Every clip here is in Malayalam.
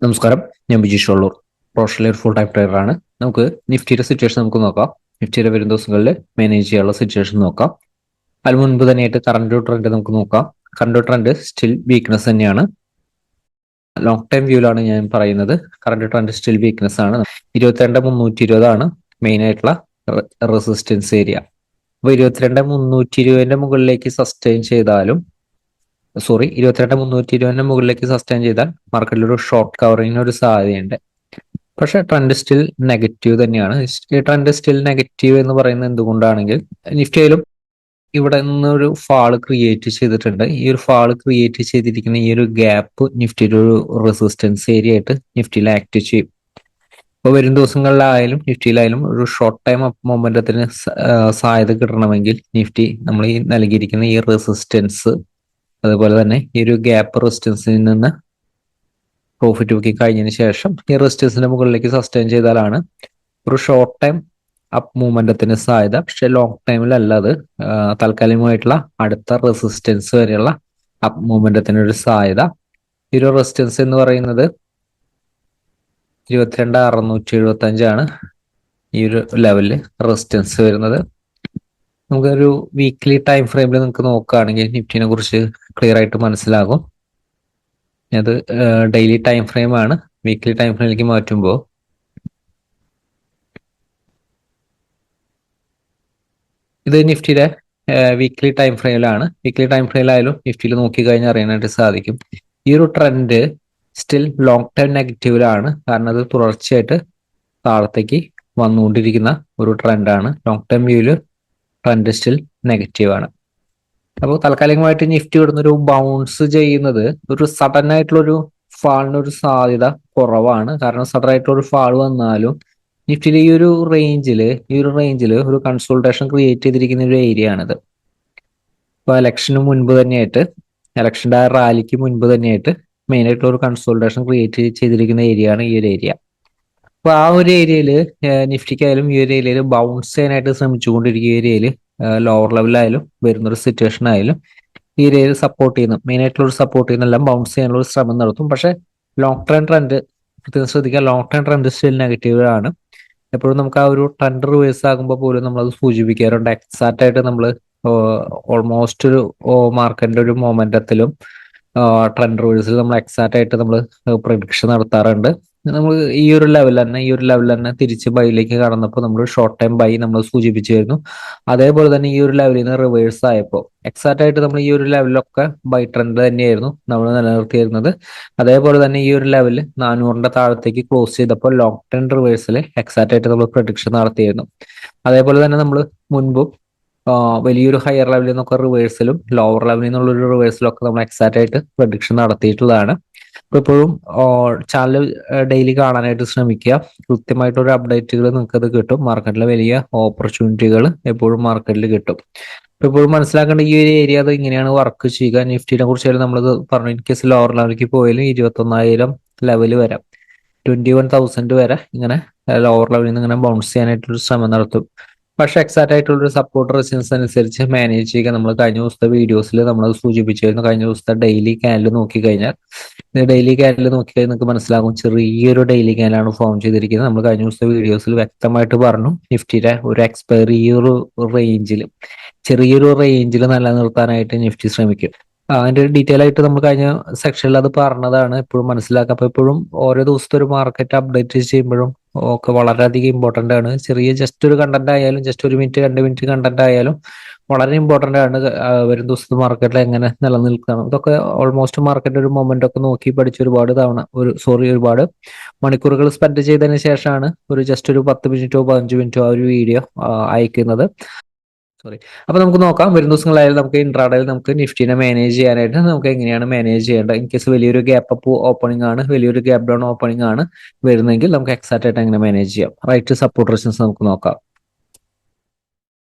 നമസ്കാരം. ഞാൻ Bijeesh Vallur, professional full time trader ആണ്. നമുക്ക് നിഫ്റ്റിയുടെ സിറ്റുവേഷൻ നമുക്ക് നോക്കാം. നിഫ്റ്റിയുടെ വരും ദിവസങ്ങളിൽ മാനേജ് ചെയ്യാനുള്ള സിറ്റുവേഷൻ നോക്കാം. അതിന് മുൻപ് തന്നെയായിട്ട് കറണ്ട് ട്രെൻഡ് നമുക്ക് നോക്കാം. കറണ്ട് ട്രെൻഡ് സ്റ്റിൽ വീക്ക്നെസ് തന്നെയാണ്. ലോങ് ടൈം വ്യൂവിലാണ് ഞാൻ പറയുന്നത്. കറണ്ട് ട്രെൻഡ് സ്റ്റിൽ വീക്ക്നെസ് ആണ്. 22,320 മെയിൻ ആയിട്ടുള്ള റെസിസ്റ്റൻസ് ഏരിയ. അപ്പൊ 22,320 മുകളിലേക്ക് സസ്റ്റെയിൻ ചെയ്താലും 22,320 മുകളിലേക്ക് സസ്റ്റെയിൻ ചെയ്താൽ മാർക്കറ്റിൽ ഒരു ഷോർട്ട് കവറിങ്ങിന് ഒരു സാധ്യതയുണ്ട്. പക്ഷെ ട്രെൻഡ് സ്റ്റിൽ നെഗറ്റീവ് തന്നെയാണ്. ഈ ട്രെൻഡ് സ്റ്റിൽ നെഗറ്റീവ് എന്ന് പറയുന്നത് എന്തുകൊണ്ടാണെങ്കിൽ നിഫ്റ്റിയിലും ഇവിടെ നിന്നൊരു ഫാള് ക്രിയേറ്റ് ചെയ്തിട്ടുണ്ട്. ഈ ഒരു ഫാള് ക്രിയേറ്റ് ചെയ്തിരിക്കുന്ന ഈ ഒരു ഗ്യാപ്പ് നിഫ്റ്റിയുടെ ഒരു റെസിസ്റ്റൻസ് ഏരിയ ആയിട്ട് നിഫ്റ്റിയിൽ ആക്ട് ചെയ്യും. ഇപ്പോൾ വരും ദിവസങ്ങളിലായാലും നിഫ്റ്റിയിലായാലും ഒരു ഷോർട്ട് ടൈം അപ്പ് മൊമെന്റത്തിന് സാധ്യത കിട്ടണമെങ്കിൽ നിഫ്റ്റി നമ്മൾ ഈ നൽകിയിരിക്കുന്ന ഈ റെസിസ്റ്റൻസ്, അതുപോലെ തന്നെ ഈ ഒരു ഗ്യാപ്പ് റെസിസ്റ്റൻസിൽ നിന്ന് പ്രോഫിറ്റ് ബുക്കിംഗ് കഴിഞ്ഞതിന് ശേഷം ഈ റെസിസ്റ്റൻസിന്റെ മുകളിലേക്ക് സസ്റ്റെയിൻ ചെയ്താലാണ് ഒരു ഷോർട്ട് ടൈം അപ്പ് മൂവ്മെന്റത്തിന് സാധ്യത. പക്ഷെ ലോങ് ടൈമിലല്ല അത്. താൽക്കാലികമായിട്ടുള്ള അടുത്ത റെസിസ്റ്റൻസ് വരെയുള്ള അപ്പ് മൂവ്മെന്റത്തിന് ഒരു സാധ്യത. ഈ ഒരു റെസിസ്റ്റൻസ് എന്ന് പറയുന്നത് 22,675 ഈ ഒരു ലെവലിൽ റെസിസ്റ്റൻസ് വരുന്നത്. നമുക്കൊരു വീക്ക്ലി ടൈം ഫ്രെയിമിൽ നിങ്ങൾക്ക് നോക്കുകയാണെങ്കിൽ നിഫ്റ്റിനെ കുറിച്ച് ക്ലിയർ ആയിട്ട് മനസ്സിലാകും. അത് ഡെയിലി ടൈം ഫ്രെയിം ആണ്. വീക്ക്ലി ടൈം ഫ്രെയിമിലേക്ക് മാറ്റുമ്പോൾ ഇത് നിഫ്റ്റിയുടെ വീക്ക്ലി ടൈം ഫ്രെയിമിലാണ്. വീക്ക്ലി ടൈം ഫ്രെയിമിലായാലും നിഫ്റ്റിയിൽ നോക്കി കഴിഞ്ഞാൽ അറിയാനായിട്ട് സാധിക്കും. ഈ ഒരു ട്രെൻഡ് സ്റ്റിൽ ലോങ് ടൈം നെഗറ്റീവിലാണ്. കാരണം അത് തുടർച്ചയായിട്ട് താഴത്തേക്ക് വന്നുകൊണ്ടിരിക്കുന്ന ഒരു ട്രെൻഡാണ്. ലോങ് ടൈം വ്യൂവിൽ ട്രെൻഡ് സ്റ്റിൽ നെഗറ്റീവ് ആണ്. അപ്പോൾ താൽക്കാലികമായിട്ട് നിഫ്റ്റി ഇവിടുന്ന് ഒരു ബൗൺസ് ചെയ്യുന്നത് ഒരു സഡൻ ആയിട്ടുള്ള ഒരു ഫാളിന് ഒരു സാധ്യത കുറവാണ്. കാരണം സഡൻ ആയിട്ടുള്ള ഒരു ഫാൾ വന്നാലും നിഫ്റ്റിയിൽ ഈ ഒരു റേഞ്ചിൽ ഒരു കൺസോൾട്ടേഷൻ ക്രിയേറ്റ് ചെയ്തിരിക്കുന്ന ഒരു ഏരിയ ആണിത്. ഇപ്പൊ ഇലക്ഷന് മുൻപ് തന്നെയായിട്ട്, ഇലക്ഷന്റെ റാലിക്ക് മുൻപ് തന്നെയായിട്ട് മെയിൻ ആയിട്ടുള്ള ഒരു കൺസോൾട്ടേഷൻ ക്രിയേറ്റ് ചെയ്തിരിക്കുന്ന ഏരിയ ആണ് ഈ ഒരു ഏരിയ. അപ്പൊ ആ ഒരു ഏരിയയിൽ നിഫ്റ്റിക്കായാലും ഈ ഒരു ഏരിയയിൽ ബൗൺസ് ചെയ്യാനായിട്ട് ശ്രമിച്ചുകൊണ്ടിരിക്കുന്ന ഏരിയയിൽ ലോവർ ലെവലായാലും വരുന്നൊരു സിറ്റുവേഷൻ ആയാലും ഈ ഏരിയയിൽ സപ്പോർട്ട് ചെയ്യുന്ന മെയിൻ ആയിട്ടുള്ള ഒരു സപ്പോർട്ട് ചെയ്യുന്ന എല്ലാം ബൗൺസ് ചെയ്യാനുള്ള ഒരു ശ്രമം നടത്തും. പക്ഷെ ലോങ് ടൈം ട്രെൻഡ് പ്രത്യേകം ശ്രദ്ധിക്കുക, long time trend still negative ആണ്. എപ്പോഴും നമുക്ക് ആ ഒരു ട്രെൻഡ് റിവേഴ്സ് ആകുമ്പോൾ പോലും നമ്മളത് സൂചിപ്പിക്കാറുണ്ട്. എക്സാക്റ്റ് ആയിട്ട് നമ്മൾ ഓൾമോസ്റ്റ് ഒരു മാർക്കറ്റിന്റെ ഒരു മൊമെന്റത്തിലും ട്രെൻഡ് റിവേഴ്സിൽ നമ്മൾ എക്സാക്റ്റ് ആയിട്ട് നമ്മൾ പ്രഡിക്ഷൻ നടത്താറുണ്ട്. നമ്മൾ ഈ ഒരു ലെവൽ തന്നെ തിരിച്ച് ബൈയിലേക്ക് കടന്നപ്പോൾ നമ്മൾ ഷോർട്ട് ടൈം ബൈ നമ്മൾ സൂചിപ്പിച്ചിരുന്നു. അതേപോലെ തന്നെ ഈ ഒരു ലെവലിൽ നിന്ന് റിവേഴ്സ് ആയപ്പോൾ എക്സാക്റ്റ് ആയിട്ട് നമ്മൾ ഈ ഒരു ലെവലിലൊക്കെ ബൈ ട്രെൻഡ് തന്നെയായിരുന്നു നമ്മൾ നിലനിർത്തിയിരുന്നത്. അതേപോലെ തന്നെ ഈ ഒരു ലെവലിൽ 400ന്റെ താഴത്തേക്ക് ക്ലോസ് ചെയ്തപ്പോൾ ലോങ് ടൈം റിവേഴ്സിൽ എക്സാക്റ്റ് ആയിട്ട് നമ്മൾ പ്രഡിക്ഷൻ നടത്തിയിരുന്നു. അതേപോലെ തന്നെ നമ്മൾ മുൻപും വലിയൊരു ഹയർ ലെവലിൽ നിന്നൊക്കെ റിവേഴ്സിലും ലോവർ ലെവലിൽ നിന്നുള്ള ഒരു റിവേഴ്സിലും ഒക്കെ നമ്മൾ എക്സാക്റ്റ് ആയിട്ട് പ്രഡിക്ഷൻ നടത്തിയിട്ടുള്ളതാണ്. എപ്പോഴും ചാനൽ ഡെയിലി കാണാനായിട്ട് ശ്രമിക്കുക. കൃത്യമായിട്ടൊരു അപ്ഡേറ്റുകൾ നിങ്ങൾക്ക് അത് കിട്ടും. മാർക്കറ്റിലെ വലിയ ഓപ്പർച്യൂണിറ്റികൾ എപ്പോഴും മാർക്കറ്റിൽ കിട്ടും. എപ്പോഴും മനസ്സിലാക്കേണ്ട ഈ ഒരു ഏരിയ അത് ഇങ്ങനെയാണ് വർക്ക് ചെയ്യുക. നിഫ്റ്റിനെ കുറിച്ചായാലും നമ്മൾ പറഞ്ഞു, ഇൻ കേസ് ലോവർ ലെവലിലേക്ക് പോയാലും 21,000 ലെവൽ വരെ 21,000 വരെ ഇങ്ങനെ ലോവർ ലെവലിൽ നിന്ന് ഇങ്ങനെ ബൗൺസ് ചെയ്യാനായിട്ടൊരു ശ്രമം നടത്തും. പക്ഷെ എക്സാക്റ്റ് ആയിട്ടുള്ള സപ്പോർട്ട് റെസിസ്റ്റൻസ് അനുസരിച്ച് മാനേജ് ചെയ്യുക. നമ്മൾ കഴിഞ്ഞ ദിവസത്തെ വീഡിയോസിൽ നമ്മൾ സൂചിപ്പിച്ചിരുന്നു. കഴിഞ്ഞ ദിവസത്തെ ഡെയിലി ക്യാൻഡിൽ നോക്കിക്കഴിഞ്ഞാൽ നിങ്ങൾക്ക് മനസ്സിലാകും ചെറിയൊരു ഡെയിലി ക്യാൻഡിലാണ് ഫോം ചെയ്തിരിക്കുന്നത്. നമ്മൾ കഴിഞ്ഞ ദിവസത്തെ വീഡിയോസിൽ വ്യക്തമായിട്ട് പറഞ്ഞു നിഫ്റ്റിയുടെ ഒരു എക്സ്പയറി ഈ ഒരു ചെറിയൊരു റേഞ്ചിൽ നിലനിർത്താനായിട്ട് നിഫ്റ്റി ശ്രമിക്കും. അതിന്റെ ഡീറ്റെയിൽ ആയിട്ട് നമ്മൾ കഴിഞ്ഞ സെക്ഷനിൽ അത് പറഞ്ഞതാണ്. എപ്പോഴും മനസ്സിലാക്കുക. അപ്പൊ എപ്പോഴും ഓരോ ദിവസത്തെ ഒരു മാർക്കറ്റ് അപ്ഡേറ്റ് ചെയ്യുമ്പോഴും ഒക്കെ വളരെയധികം ഇമ്പോർട്ടന്റ് ആണ്. ചെറിയ ജസ്റ്റ് ഒരു കണ്ടന്റ് ആയാലും, ജസ്റ്റ് 1 മിനിറ്റ് 2 മിനിറ്റ് കണ്ടന്റ് ആയാലും വളരെ ഇമ്പോർട്ടന്റ് ആണ്. വരും ദിവസത്തെ മാർക്കറ്റിൽ എങ്ങനെ നിലനിൽക്കണം, ഇതൊക്കെ ഓൾമോസ്റ്റ് മാർക്കറ്റ് ഒരു മൊമെന്റ് ഒക്കെ നോക്കി പഠിച്ച് ഒരുപാട് മണിക്കൂറുകൾ സ്പെൻഡ് ചെയ്തതിന് ശേഷമാണ് ഒരു ജസ്റ്റ് ഒരു 10 മിനിറ്റോ 15 മിനിറ്റോ ആ ഒരു വീഡിയോ അയക്കുന്നത്. അപ്പൊ നമുക്ക് നോക്കാം. വരും ദിവസങ്ങളായാലും നമുക്ക് ഇൻട്രാഡേയിൽ നമുക്ക് നിഫ്റ്റിനെ മാനേജ് ചെയ്യാനായിട്ട് നമുക്ക് എങ്ങനെയാണ് മാനേജ് ചെയ്യേണ്ടത്. ഇൻ കേസ് വലിയൊരു ഗ്യാപ്പ് അപ്പ് ഓപ്പണിംഗ് ആണ്, വലിയൊരു ഗ്യാപ്പ് ഡൗൺ ഓപ്പണിംഗ് ആണ് വരുന്നതെങ്കിൽ നമുക്ക് എക്സാക്റ്റ് ആയിട്ട് എങ്ങനെ മാനേജ് ചെയ്യാം. റൈറ്റ് സപ്പോർട്ട് റെസിസ്റ്റൻസ് നമുക്ക് നോക്കാം.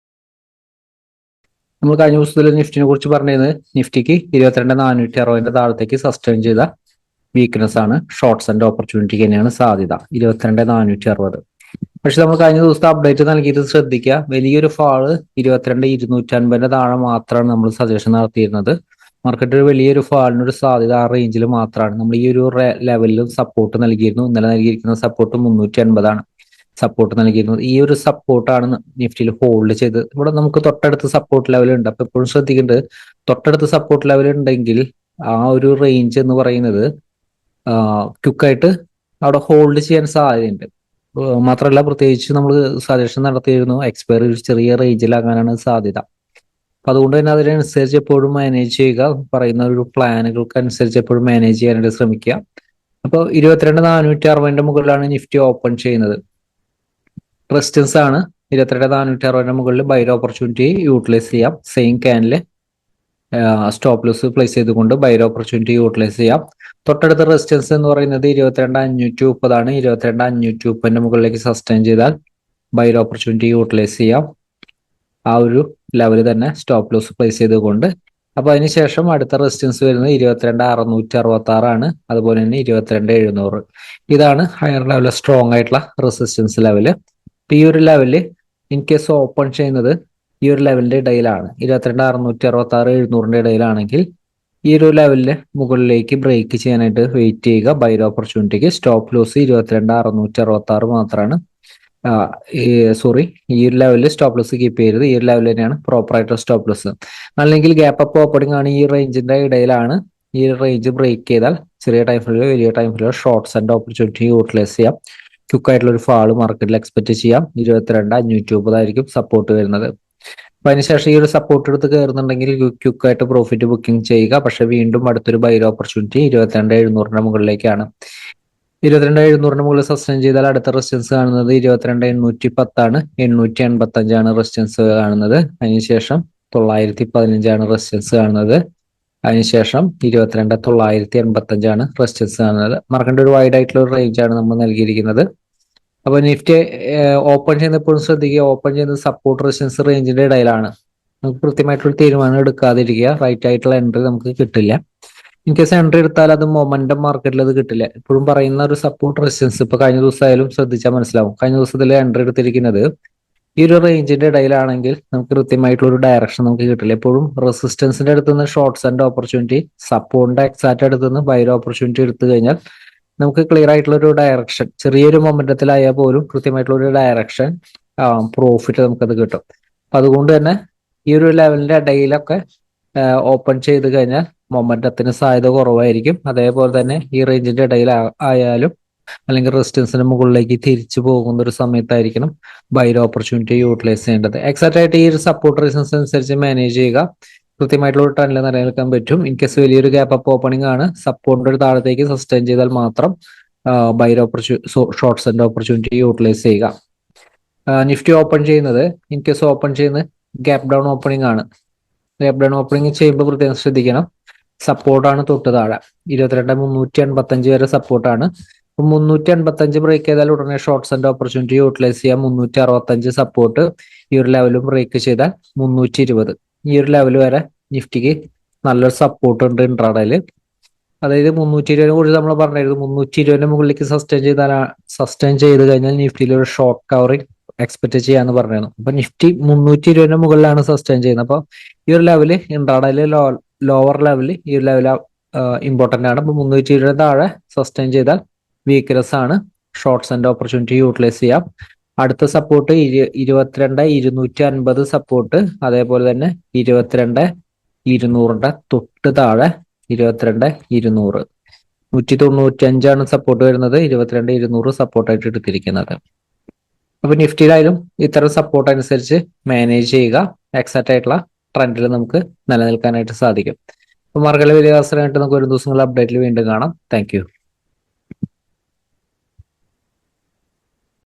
നമ്മൾ കഴിഞ്ഞ ദിവസത്തിൽ നിഫ്റ്റിനെ കുറിച്ച് പറഞ്ഞത് നിഫ്റ്റിക്ക് 22,460 താഴത്തേക്ക് സസ്റ്റെയിൻ ചെയ്ത വീക്ക്നെസ് ആണ്. ഷോർട്ട്സ് ആൻഡ് ഓപ്പർച്യൂണിറ്റിക്ക് തന്നെയാണ് സാധ്യത 22,460. പക്ഷെ നമ്മൾ കഴിഞ്ഞ ദിവസത്തെ അപ്ഡേറ്റ് നൽകിയിട്ട് ശ്രദ്ധിക്കുക, വലിയൊരു ഫാള് 22,250 താഴെ മാത്രമാണ് നമ്മൾ സജഷൻ നടത്തിയിരുന്നത്. മാർക്കറ്റ് ഒരു വലിയൊരു ഫാളിനൊരു സാധ്യത ആ റേഞ്ചിൽ മാത്രമാണ്. നമ്മൾ ഈ ഒരു ലെവലിലും സപ്പോർട്ട് നൽകിയിരുന്നു. ഇന്നലെ നൽകിയിരിക്കുന്ന സപ്പോർട്ട് 350 സപ്പോർട്ട് നൽകിയിരുന്നത്. ഈ ഒരു സപ്പോർട്ടാണ് നിഫ്റ്റിയിൽ ഹോൾഡ് ചെയ്ത്. ഇവിടെ നമുക്ക് തൊട്ടടുത്ത് സപ്പോർട്ട് ലെവൽ ഉണ്ട്. അപ്പൊ എപ്പോഴും ശ്രദ്ധിക്കേണ്ടത്, തൊട്ടടുത്ത് സപ്പോർട്ട് ലെവൽ ഉണ്ടെങ്കിൽ ആ ഒരു റേഞ്ച് എന്ന് പറയുന്നത് ക്വിക്കായിട്ട് അവിടെ ഹോൾഡ് ചെയ്യാൻ സാധ്യതയുണ്ട്. മാത്രമല്ല, പ്രത്യേകിച്ച് നമ്മൾ സജഷൻ നടത്തിയിരുന്നു എക്സ്പയറി ഒരു ചെറിയ റേഞ്ചിലാകാനാണ് സാധ്യത. അപ്പൊ അതുകൊണ്ട് തന്നെ അതിനനുസരിച്ച് എപ്പോഴും മാനേജ് ചെയ്യുക. പറയുന്ന ഒരു പ്ലാനുകൾക്ക് അനുസരിച്ച് എപ്പോഴും മാനേജ് ചെയ്യാനായിട്ട് ശ്രമിക്കുക. അപ്പോൾ 22,460 മുകളിലാണ് നിഫ്റ്റി ഓപ്പൺ ചെയ്യുന്നത്. റെസിസ്റ്റൻസ് ആണ് 22,460 മുകളിൽ ബൈ ഓപ്പർച്യൂണിറ്റി യൂട്ടിലൈസ് ചെയ്യാം. സെയിം ക്യാനില് സ്റ്റോപ്പ് ലോസ് പ്ലേസ് ചെയ്തുകൊണ്ട് ബൈ ഓപ്പർച്യൂണിറ്റി യൂട്ടിലൈസ് ചെയ്യാം. തൊട്ടടുത്ത റെസിസ്റ്റൻസ് എന്ന് പറയുന്നത് 22,530 22,530 മുകളിലേക്ക് സസ്റ്റെയിൻ ചെയ്താൽ ബൈ ഓപ്പർച്യൂണിറ്റി യൂട്ടിലൈസ് ചെയ്യാം. ആ ഒരു ലെവൽ തന്നെ സ്റ്റോപ്പ് ലോസ് പ്ലേസ് ചെയ്തുകൊണ്ട്. അപ്പൊ അതിനുശേഷം അടുത്ത റെസിസ്റ്റൻസ് വരുന്നത് 22,666 അതുപോലെ തന്നെ 22,700. ഇതാണ് ഹയർ ലെവൽ സ്ട്രോങ് ആയിട്ടുള്ള റെസിസ്റ്റൻസ് ലെവല്. ഈ ഒരു ലെവല് ഇൻ കേസ് ഓപ്പൺ ചെയ്യുന്നത് ഈ ഒരു ലെവലിന്റെ ഇടയിലാണ്, 22,666 700 ഇടയിലാണെങ്കിൽ ഈ ഒരു ലെവലില് മുകളിലേക്ക് ബ്രേക്ക് ചെയ്യാനായിട്ട് വെയിറ്റ് ചെയ്യുക. ബൈ ഓപ്പർച്യൂണിറ്റിക്ക് സ്റ്റോപ്പ് ലോസ് 22,666 മാത്രമാണ്. സോറി, ഈ ഒരു ലെവലിൽ സ്റ്റോപ്പ് ലോസ് കീപ്പ് ചെയ്യരുത്. ഈ ഒരു ലെവൽ തന്നെയാണ് പ്രോപ്പർ ആയിട്ടുള്ള സ്റ്റോപ്പ് ലോസ്. അല്ലെങ്കിൽ ഗ്യാപ്പ് അപ്പ് ഓപ്പണിംഗ് ആണ്, ഈ റേഞ്ചിന്റെ ഇടയിലാണ്. ഈ റേഞ്ച് ബ്രേക്ക് ചെയ്താൽ ചെറിയ ടൈം ഫ്രെയിലോ വലിയ ടൈം ഫ്രെയിലോ ഷോർട്ട്സ് ആൻഡ് ഓപ്പർച്യൂണിറ്റി യൂട്ടിലൈസ് ചെയ്യാം. ക്വിക്ക് ആയിട്ടുള്ള ഒരു ഫാള് മാർക്കറ്റിൽ എക്സ്പെക്ട് ചെയ്യാം. 22,530 ആയിരിക്കും സപ്പോർട്ട് വരുന്നത്. അപ്പൊ അതിനുശേഷം ഈ ഒരു സപ്പോർട്ട് എടുത്ത് കയറുന്നുണ്ടെങ്കിൽ ക്വിക്ക് ആയിട്ട് പ്രോഫിറ്റ് ബുക്കിംഗ് ചെയ്യുക. പക്ഷെ വീണ്ടും അടുത്തൊരു ബൈ ഓപ്പർച്യൂണിറ്റി 22,700 മുകളിലേക്കാണ്. 22,700 മുകളിൽ സസ്റ്റെയിൻ ചെയ്താൽ അടുത്ത റെസിസ്റ്റൻസ് കാണുന്നത് 22,810 885 റെസിസ്റ്റൻസ് കാണുന്നത്. അതിനുശേഷം 915 റെസിസ്റ്റൻസ് കാണുന്നത്. അതിനുശേഷം 22,985 റെസിസ്റ്റൻസ് കാണുന്നത്. മാർക്കറ്റിന്റെ ഒരു വൈഡ് ആയിട്ടുള്ള ഒരു റേഞ്ച് ആണ് നമ്മൾ നൽകിയിരിക്കുന്നത്. അപ്പൊ നിഫ്റ്റി ഓപ്പൺ ചെയ്യുന്നപ്പോഴും ശ്രദ്ധിക്കുക, ഓപ്പൺ ചെയ്യുന്നത് സപ്പോർട്ട് റെസിസ്റ്റൻസ് റേഞ്ചിന്റെ ഇടയിലാണ്. നമുക്ക് കൃത്യമായിട്ടുള്ള തീരുമാനം എടുക്കാതിരിക്കുക. റൈറ്റ് ആയിട്ടുള്ള എൻട്രി നമുക്ക് കിട്ടില്ല. ഇൻ കേസ് എൻട്രി എടുത്താൽ അത് മൊമെന്റം മാർക്കറ്റിൽ അത് കിട്ടില്ല. എപ്പോഴും പറയുന്ന ഒരു സപ്പോർട്ട് റെസിസ്റ്റൻസ് ഇപ്പൊ കഴിഞ്ഞ ദിവസം ആയാലും ശ്രദ്ധിച്ചാൽ മനസ്സിലാവും. കഴിഞ്ഞ ദിവസത്തിൽ എൻട്രി എടുത്തിരിക്കുന്നത് ഈ ഒരു റേഞ്ചിന്റെ ഇടയിലാണെങ്കിൽ നമുക്ക് കൃത്യമായിട്ടുള്ള ഒരു ഡയറക്ഷൻ നമുക്ക് കിട്ടില്ല. എപ്പോഴും റെസിസ്റ്റൻസിന്റെ അടുത്ത് നിന്ന് ഷോർട്ട്സ് ആൻഡ് ഓപ്പർച്യൂണിറ്റി, സപ്പോർട്ടിന്റെ എക്സാക്ട് അടുത്ത് നിന്ന് ബൈ ഓപ്പർച്യൂണിറ്റി എടുത്തു കഴിഞ്ഞാൽ നമുക്ക് ക്ലിയർ ആയിട്ടുള്ള ഒരു ഡയറക്ഷൻ, ചെറിയൊരു മൊമെന്റത്തിലായാൽ പോലും കൃത്യമായിട്ടുള്ള ഒരു ഡയറക്ഷൻ പ്രോഫിറ്റ് നമുക്കത് കിട്ടും. അപ്പൊ അതുകൊണ്ട് തന്നെ ഈ ഒരു ലെവലിന്റെ ഇടയിലൊക്കെ ഓപ്പൺ ചെയ്ത് കഴിഞ്ഞാൽ മൊമെന്റത്തിന് സാധ്യത കുറവായിരിക്കും. അതേപോലെ തന്നെ ഈ റേഞ്ചിന്റെ ഇടയിൽ ആയാലും അല്ലെങ്കിൽ റെസിസ്റ്റൻസിന് മുകളിലേക്ക് തിരിച്ചു പോകുന്ന ഒരു സമയത്തായിരിക്കണം ബൈ ഓപ്പർച്യൂണിറ്റി യൂട്ടിലൈസ് ചെയ്യേണ്ടത്. എക്സാക്ട് ആയിട്ട് ഈ ഒരു സപ്പോർട്ട് റെസിസ്റ്റൻസ് അനുസരിച്ച് മാനേജ് ചെയ്യുക. കൃത്യമായിട്ടുള്ള ഒരു ടണിൽ നിലനിൽക്കാൻ പറ്റും. ഇൻ കേസ് വലിയൊരു ഗ്യാപ്പ് അപ്പ് ഓപ്പണിംഗ് ആണ്, സപ്പോർട്ടിന്റെ ഒരു താഴത്തേക്ക് സസ്റ്റെയിൻ ചെയ്താൽ മാത്രം buy shorts and opportunity utilise ചെയ്യുക. നിഫ്റ്റി ഓപ്പൺ ചെയ്യുന്നത് ഇൻ കേസ് ഓപ്പൺ ചെയ്യുന്നത് ഗ്യാപ്പ് ഡൗൺ ഓപ്പണിംഗ് ആണ്. ഗ്യാപ്പ് ഡൗൺ ഓപ്പണിംഗ് ചെയ്യുമ്പോൾ പ്രത്യേകം ശ്രദ്ധിക്കണം. സപ്പോർട്ടാണ് തൊട്ട് താഴെ 22,385 വരെ സപ്പോർട്ടാണ്. 385 ബ്രേക്ക് ചെയ്താൽ ഉടനെ ഷോർട്ട്സ് ആൻഡ് ഓപ്പർച്യൂണിറ്റി യൂട്ടിലൈസ് ചെയ്യാം. 365 സപ്പോർട്ട്, ഈ ഒരു ലെവലും ബ്രേക്ക് ചെയ്താൽ 320, ഈ ഒരു ലെവൽ വരെ നിഫ്റ്റിക്ക് നല്ലൊരു സപ്പോർട്ട് ഉണ്ട് ഇൻട്രാഡേയില്. അതായത് 320 കുറിച്ച് നമ്മൾ പറഞ്ഞിരുന്നു. 320 മുകളിലേക്ക് സസ്റ്റെയിൻ ചെയ്ത് കഴിഞ്ഞാൽ നിഫ്റ്റിയിൽ ഒരു ഷോർട്ട് കവറിംഗ് എക്സ്പെക്ട് ചെയ്യാന്ന് പറഞ്ഞിരുന്നു. അപ്പൊ നിഫ്റ്റി 320 മുകളിലാണ് സസ്റ്റെയിൻ ചെയ്യുന്നത്. അപ്പൊ ഈ ഒരു ലെവല് ഇൻട്രാഡേയില് ലോവർ ലെവല്, ഈ ഒരു ലെവൽ ഇമ്പോർട്ടന്റ് ആണ്. അപ്പൊ 320 താഴെ സസ്റ്റെയിൻ ചെയ്താൽ വീക്ക്നെസ് ആണ്. ഷോർട്ട്സ് ആൻഡ് ഓപ്പർച്യൂണിറ്റി യൂട്ടിലൈസ് ചെയ്യാം. അടുത്ത സപ്പോർട്ട് 22,250 സപ്പോർട്ട്, അതേപോലെ തന്നെ 22,200 തൊട്ട് താഴെ 22,200. 195 സപ്പോർട്ട് വരുന്നത്. 22,200 സപ്പോർട്ടായിട്ട് എടുത്തിരിക്കുന്നത്. അപ്പൊ നിഫ്റ്റിയിലായാലും ഇത്തരം സപ്പോർട്ട് അനുസരിച്ച് മാനേജ് ചെയ്യുക. എക്സാക്ട് ആയിട്ടുള്ള ട്രെൻഡിൽ നമുക്ക് നിലനിൽക്കാനായിട്ട് സാധിക്കും. അപ്പൊ മാർക്കറ്റിലെ വലിയ അവസരമായിട്ട് നമുക്ക് ഒരു ദിവസങ്ങളുടെ അപ്ഡേറ്റിൽ വീണ്ടും കാണാം. Thank you.